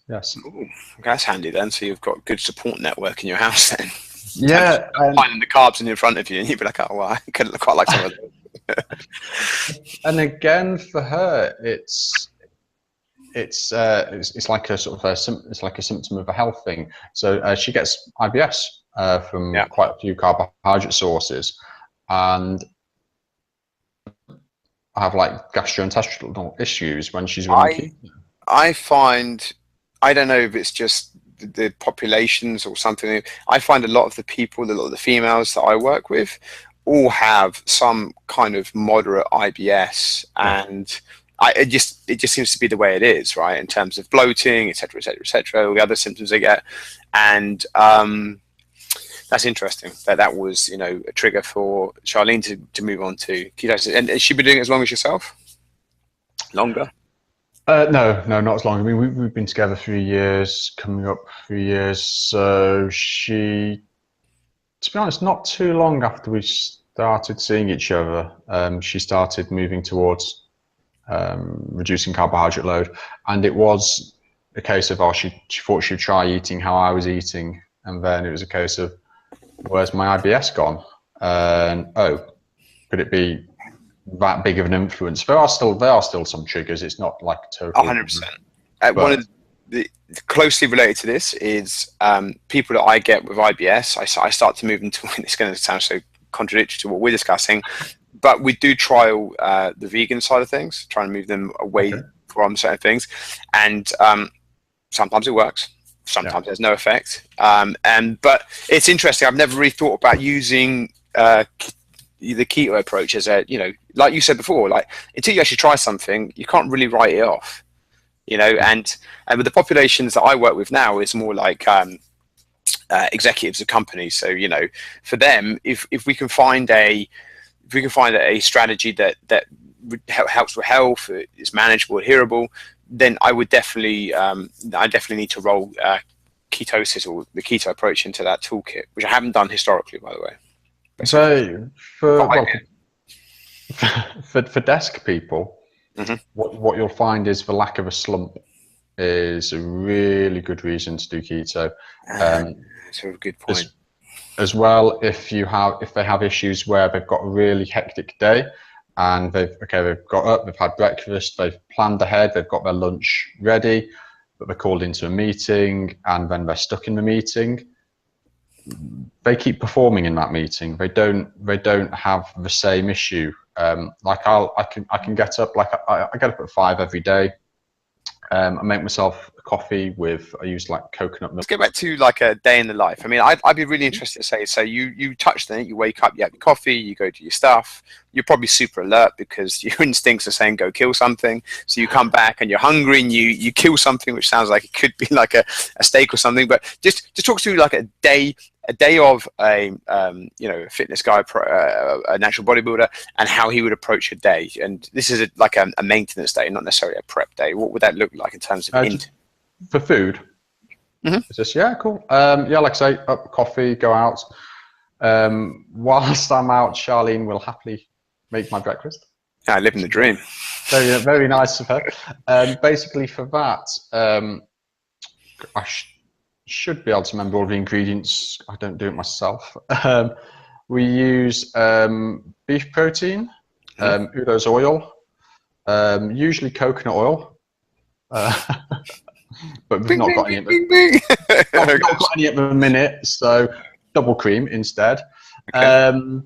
Ooh, that's handy then. So you've got a good support network in your house then. Yeah. Finding the carbs in front of you, and you'd be like, oh, well, I could quite like some of those. And again, for her, it's like a sort of it's like a symptom of a health thing. So she gets IBS from quite a few carbohydrate sources, and have like gastrointestinal issues when she's running keto. I find, I don't know if it's just the populations or something. I find a lot of the females that I work with all have some kind of moderate IBS, and it just seems to be the way it is, right? In terms of bloating, etc., etc., etc., all the other symptoms they get, and that's interesting. That was, you know, a trigger for Charlene to move on to ketosis. And has she been doing it as long as yourself? Longer? No, not as long. I mean, we've been together 3 years, coming up 3 years. So she, to be honest, not too long after we started seeing each other, she started moving towards reducing carbohydrate load, and it was a case of, she thought she'd try eating how I was eating, and then it was a case of, where's my IBS gone? And could it be that big of an influence? There are still some triggers. It's not like total. 100%. One of the closely related to this is people that I get with IBS. I start to move into, it's going to sound so contradictory to what we're discussing, but we do trial the vegan side of things, try and move them away from certain things, and sometimes it works. Sometimes there's no effect, but it's interesting. I've never really thought about using the keto approach as a, you know, like you said before, like until you actually try something, you can't really write it off, you know. And with the populations that I work with now, it's more like executives of companies. So, you know, for them, if we can find a strategy that helps with health, is manageable, adherable, then I would definitely, need to roll ketosis or the keto approach into that toolkit, which I haven't done historically, by the way. So for desk people, what you'll find is the lack of a slump is a really good reason to do keto. That's a good point. As well, if they have issues where they've got a really hectic day, and they've got up, they've had breakfast, they've planned ahead, they've got their lunch ready, but they're called into a meeting, and then they're stuck in the meeting. They keep performing in that meeting. They don't have the same issue. Like I can get up, like I get up at 5 every day. I make myself a coffee I use like coconut milk. Let's get back to like a day in the life. I mean, I'd be really interested to say, so you touched on it, you wake up, you have your coffee, you go do your stuff, you're probably super alert because your instincts are saying go kill something. So you come back and you're hungry and you kill something, which sounds like it could be like a steak or something. But just talk through like a day of a fitness guy, a natural bodybuilder, and how he would approach a day. And this is like a maintenance day, not necessarily a prep day. What would that look like in terms of for food? It's just, cool. Like I say, up, coffee, go out. Whilst I'm out, Charlene will happily make my breakfast. I live in the dream. Very, very nice of her. Basically, for that, I should be able to remember all the ingredients. I don't do it myself. We use beef protein, Udo's oil, usually coconut oil, but we've not got any at the minute, so double cream instead.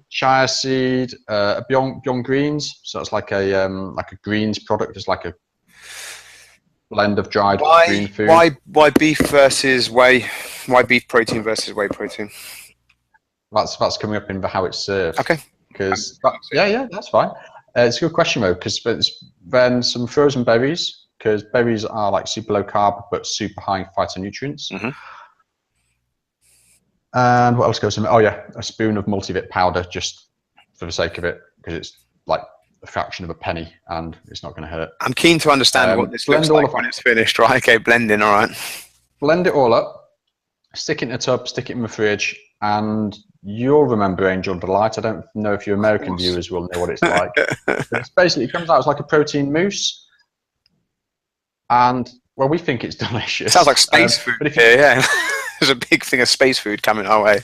Chia seed, Beyond Greens, so it's like a greens product. It's like a blend of dried green food. Why beef versus whey? Why beef protein versus whey protein? That's coming up in how it's served. Okay. Because that's fine. It's a good question though, because then some frozen berries, because berries are like super low carb but super high in phytonutrients. And what else goes in? A spoon of multivit powder, just for the sake of it, because it's like a fraction of a penny and it's not going to hurt. I'm keen to understand what this looks like when it's finished, right? Okay, blending, all right. Blend it all up, stick it in a tub, stick it in the fridge, and you'll remember Angel Delight. I don't know if your American viewers will know what it's like. It's basically, it comes out as like a protein mousse, and well, we think it's delicious. It sounds like space food. But there's a big thing of space food coming our way.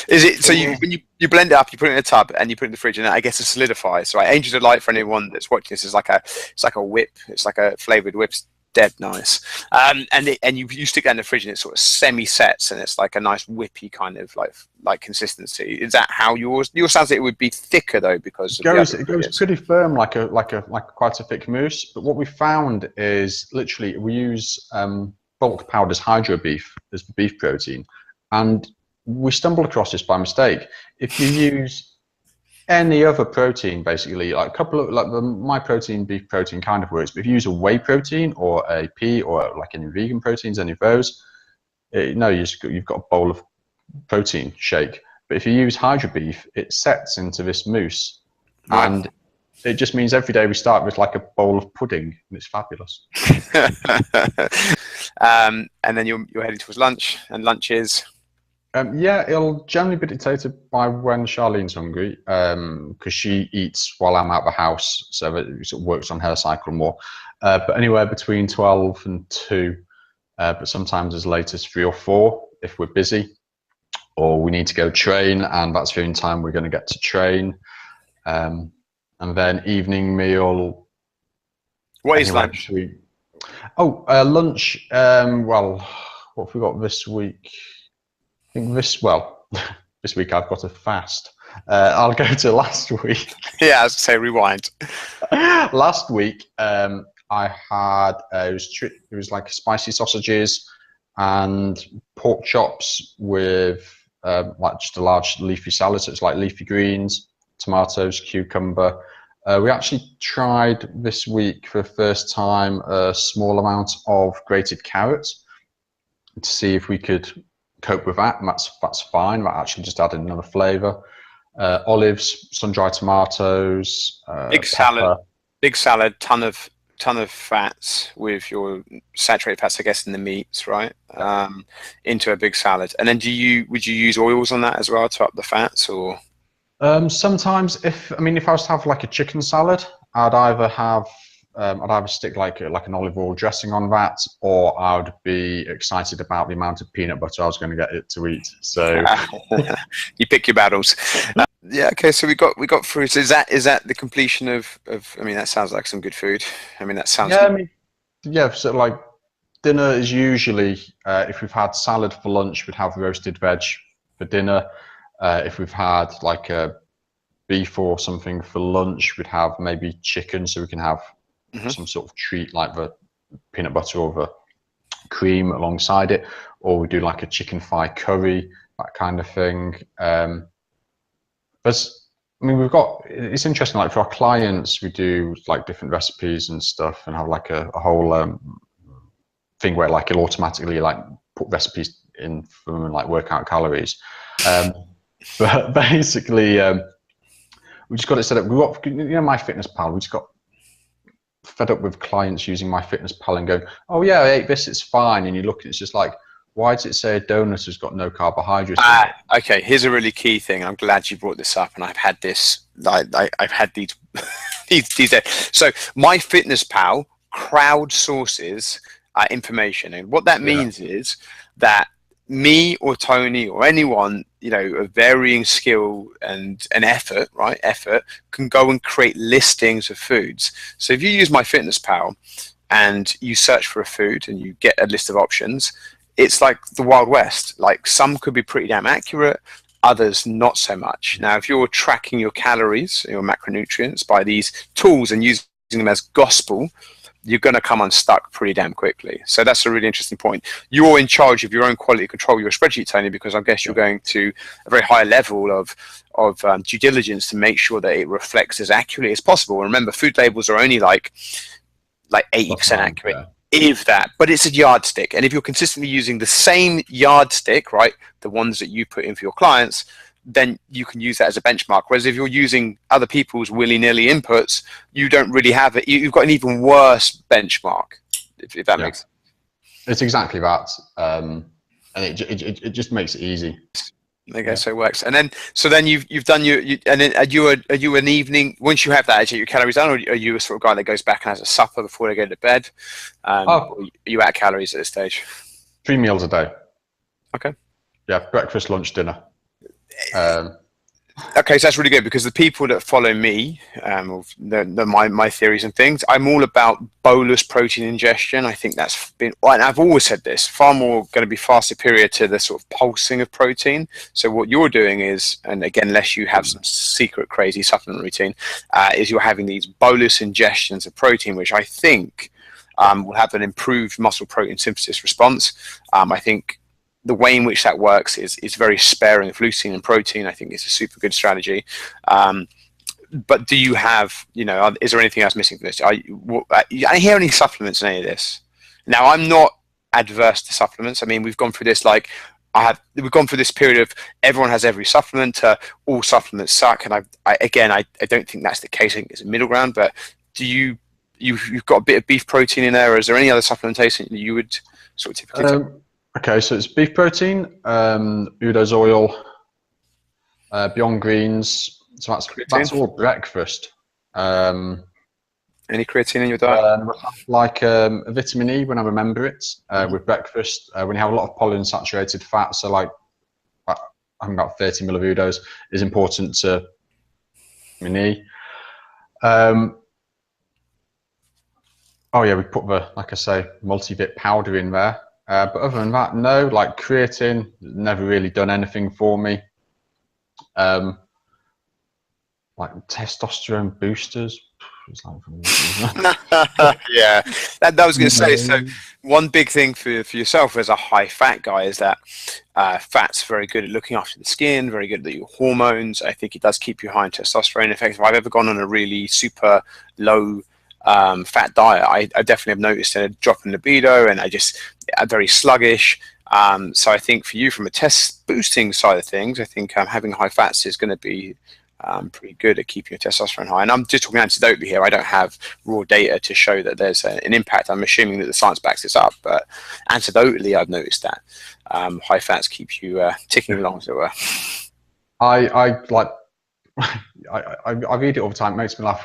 Is it so? When you blend it up, you put it in a tub, and you put it in the fridge, and I guess it solidifies. So, Angel Delight, for anyone that's watching this, is like a whip. It's like a flavored whip. It's dead nice. And you stick that in the fridge, and it sort of semi-sets, and it's like a nice whippy kind of like consistency. Is that how yours? Yours sounds like it would be thicker though, because it goes pretty firm, like quite a thick mousse. But what we found is literally we use bulk powders hydro beef as the beef protein, and we stumbled across this by mistake. If you use any other protein, basically, like a couple of like the my protein, beef protein kind of works. But if you use a whey protein or a pea or like any vegan proteins, any of those, no, you've got a bowl of protein shake. But if you use Hydro Beef, it sets into this mousse, Right. and it just means every day we start with like a bowl of pudding, and it's fabulous. And then you're heading towards lunch, and lunch is. Yeah, it'll generally be dictated by when Charlene's hungry, because she eats while I'm out the house, so it sort of works on her cycle more. But anywhere between 12 and 2, but sometimes as late as 3 or 4 if we're busy, or we need to go train, and that's the only time we're going to get to train. And then evening meal. What is lunch? Lunch. Well, what have we got this week? I think this week I've got a fast. I'll go to last week. Yeah, I was say rewind. Last week I had it was like spicy sausages and pork chops with like just a large leafy salad. So it's like leafy greens, tomatoes, cucumber. We actually tried this week for the first time a small amount of grated carrots to see if we could cope with that, and that's fine. That actually just added another flavor. Olives, sun-dried tomatoes, Big salad, ton of fats with your saturated fats, I guess, in the meats, right? Into a big salad. And then would you use oils on that as well to up the fats, or? Sometimes, if I was to have like a chicken salad, I'd either stick like an olive oil dressing on that, or I would be excited about the amount of peanut butter I was going to get it to eat. So you pick your battles. Yeah. Okay. So we got fruits. Is that the completion of? That sounds like some good food. That sounds. Yeah. So like dinner is usually if we've had salad for lunch, we'd have roasted veg for dinner. If we've had like a beef or something for lunch, we'd have maybe chicken, so we can have some sort of treat like the peanut butter or the cream alongside it, or we do like a chicken thigh curry, that kind of thing. It's interesting, like for our clients, we do like different recipes and stuff, and have like a whole thing where like it'll automatically like put recipes in for them and like work out calories. But basically, we just got it set up. We got, Myfitnesspal. We just got fed up with clients using Myfitnesspal and going, "Oh yeah, I ate this. It's fine." And you look, it's just like, why does it say a donut has got no carbohydrates? Okay. Here's a really key thing. I'm glad you brought this up, and I've had this. I've had these these days. So Myfitnesspal crowdsources information, and what that means is that me or Tony or anyone, of varying skill and effort, can go and create listings of foods. So if you use Myfitnesspal and you search for a food and you get a list of options, it's like the Wild West. Like, some could be pretty damn accurate, others not so much. Now, if you're tracking your calories, your macronutrients by these tools and using them as gospel, you're going to come unstuck pretty damn quickly. So that's a really interesting point. You're in charge of your own quality control, your spreadsheet, Tony, because I guess you're going to a very high level of due diligence to make sure that it reflects as accurately as possible. And remember, food labels are only like 80% accurate, if that. But it's a yardstick. And if you're consistently using the same yardstick, right, the ones that you put in for your clients, then you can use that as a benchmark. Whereas if you're using other people's willy-nilly inputs, you don't really have it. You've got an even worse benchmark, if that makes sense. It's exactly that. And it just makes it easy. Okay, so it works. And then, you've done and then are you an evening, once you have that, is your calories done, or are you a sort of guy that goes back and has a supper before they go to bed? Or are you at calories at this stage? 3 meals a day. Okay. Yeah, breakfast, lunch, dinner. Okay, so that's really good, because the people that follow me, my theories and things, I'm all about bolus protein ingestion. I think that's been, and I've always said this, far more going to be far superior to the sort of pulsing of protein. So what you're doing is, and again, unless you have some secret crazy supplement routine, is you're having these bolus ingestions of protein, which I think will have an improved muscle protein synthesis response. I think the way in which that works is very sparing of leucine and protein. I think it's a super good strategy. But do you have, is there anything else missing from this? I hear any supplements in any of this? Now, I'm not adverse to supplements. I mean, we've gone through this, we've gone through this period of everyone has every supplement, all supplements suck. And I don't think that's the case. I think it's a middle ground. But you've got a bit of beef protein in there, or is there any other supplementation that you would sort of typically take? Okay, so it's beef protein, Udo's oil, Beyond Greens. So that's all breakfast. Any creatine in your diet? Like a vitamin E when I remember it, with breakfast. When you have a lot of polyunsaturated fat, so like I'm about 30 ml of Udo's is important to vitamin E. Oh yeah, we put the, like I say, multivit powder in there. But other than that, no, like creatine, never really done anything for me. Like testosterone boosters. Yeah, that was going to say. So one big thing for yourself as a high fat guy is that fat's very good at looking after the skin, very good at your hormones. I think it does keep you high in testosterone. In fact, if I've ever gone on a really super low fat diet, I definitely have noticed a drop in libido, and I'm very sluggish. So I think for you, from a test boosting side of things, I think having high fats is going to be pretty good at keeping your testosterone high. And I'm just talking anecdotally here. I don't have raw data to show that there's an impact. I'm assuming that the science backs this up, but anecdotally, I've noticed that high fats keep you ticking along, as it were. I read it all the time. It makes me laugh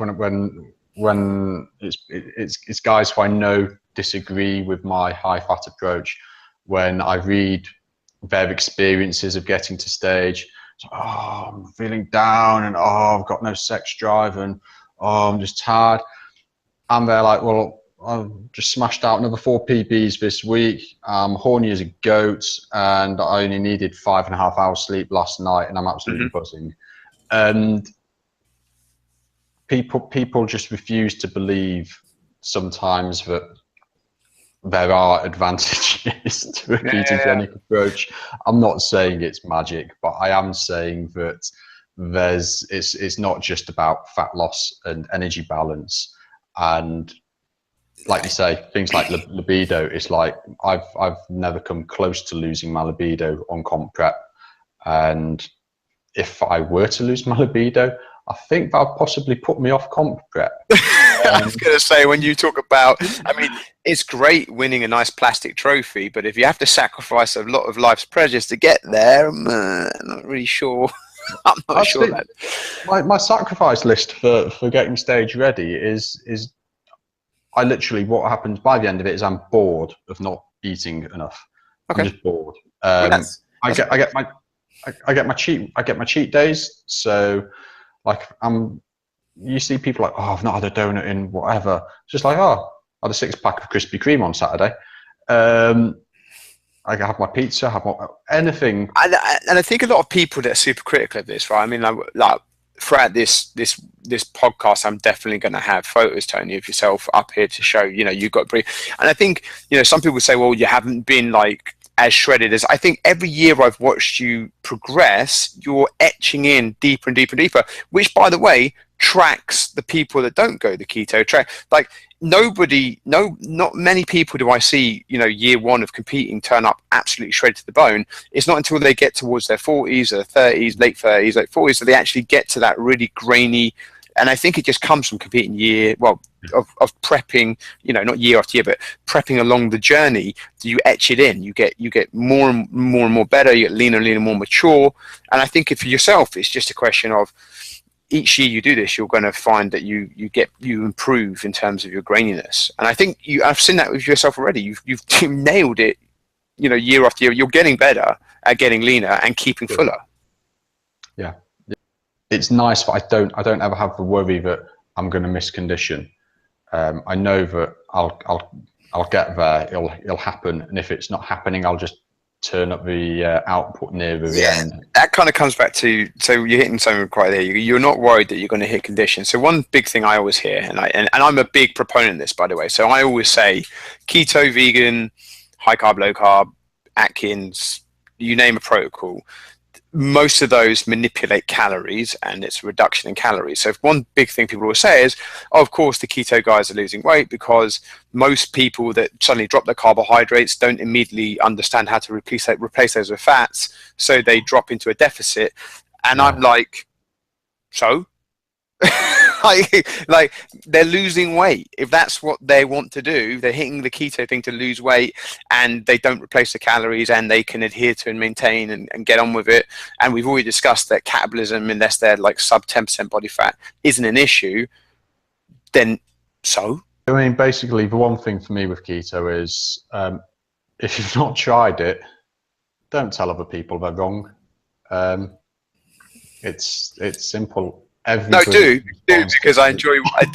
when it's guys who I know disagree with my high fat approach. When I read their experiences of getting to stage, I'm feeling down, and I've got no sex drive, and I'm just tired. And they're like, well, I've just smashed out another 4 PBs this week. I'm horny as a goat, and I only needed 5.5 hours sleep last night, and I'm absolutely buzzing. And people just refuse to believe sometimes that there are advantages to a ketogenic approach. I'm not saying it's magic, but I am saying that it's not just about fat loss and energy balance. And like you say, things like libido, it's like I've never come close to losing my libido on comp prep. And if I were to lose my libido, I think that'll possibly put me off comp prep. I was going to say, when you talk about, I mean, it's great winning a nice plastic trophy, but if you have to sacrifice a lot of life's pleasures to get there, I'm not really sure. I'm not sure that. My sacrifice list for getting stage ready is I literally, what happens by the end of it is I'm bored of not eating enough. Okay. I'm just bored. I get my cheat days. So like you see people like, oh, I've not had a donut in whatever. It's just like, oh, I had a 6-pack of Krispy Kreme on Saturday. I can have my pizza, have anything. And I think a lot of people that are super critical of this, right? I mean, like throughout this podcast, I'm definitely going to have photos, Tony, of yourself up here to show, you've got pretty. And I think, some people say, well, you haven't been like as shredded as. I think every year I've watched you progress, you're etching in deeper and deeper and deeper, which, by the way, tracks the people that don't go the keto track. Like not many people do I see, year one of competing turn up absolutely shredded to the bone. It's not until they get towards their 40s or 30s, late 30s, late 40s, that they actually get to that really grainy. And I think it just comes from competing of prepping, not year after year, but prepping along the journey. You etch it in, you get more and more better, you get leaner and leaner, more mature. And I think for yourself, it's just a question of, each year you do this, you're going to find that you improve in terms of your graininess. And I think I've seen that with yourself already. You've nailed it, year after year. You're getting better at getting leaner and keeping fuller. Yeah, it's nice, but I don't ever have the worry that I'm going to miss condition. I know that I'll get there. It'll happen, and if it's not happening, I'll just turn up the output near the end. That kind of comes back to, so you're hitting something right there. You're not worried that you're going to hit conditions. So one big thing I always hear, and I'm a big proponent of this, by the way. So I always say keto, vegan, high carb, low carb, Atkins, you name a protocol, most of those manipulate calories, and it's a reduction in calories. So one big thing people will say is, oh, of course the keto guys are losing weight because most people that suddenly drop their carbohydrates don't immediately understand how to replace those with fats, so they drop into a deficit. And I'm like, so like they're losing weight. If that's what they want to do, they're hitting the keto thing to lose weight, and they don't replace the calories, and they can adhere to and maintain and get on with it. And we've already discussed that catabolism, unless they're like sub 10% body fat, isn't an issue. Then so I mean, basically the one thing for me with keto is, if you've not tried it, don't tell other people they're wrong. It's simple. No, do because I enjoy what I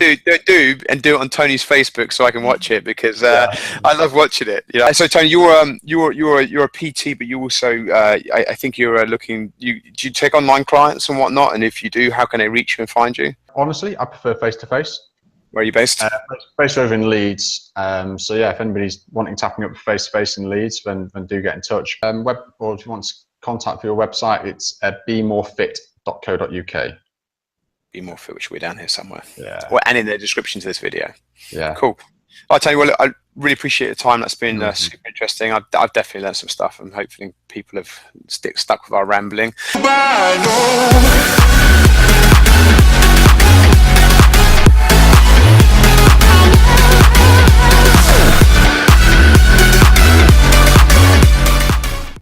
do and do it on Tony's Facebook so I can watch it, because I love watching it. You know? So Tony, you're a PT, but you also I think you're looking. Do you take online clients and whatnot? And if you do, how can they reach you and find you? Honestly, I prefer face to face. Where are you based? Based over in Leeds. So yeah, if anybody's wanting tapping up face to face in Leeds, then do get in touch. Or if you want to contact your website, it's bemorefit.co.uk. Be more fit, which we're down here somewhere. Yeah. And in the description to this video. Yeah. Cool. I'll tell you what, I really appreciate the time. That's been super interesting. I've definitely learned some stuff, and hopefully people have stuck with our rambling.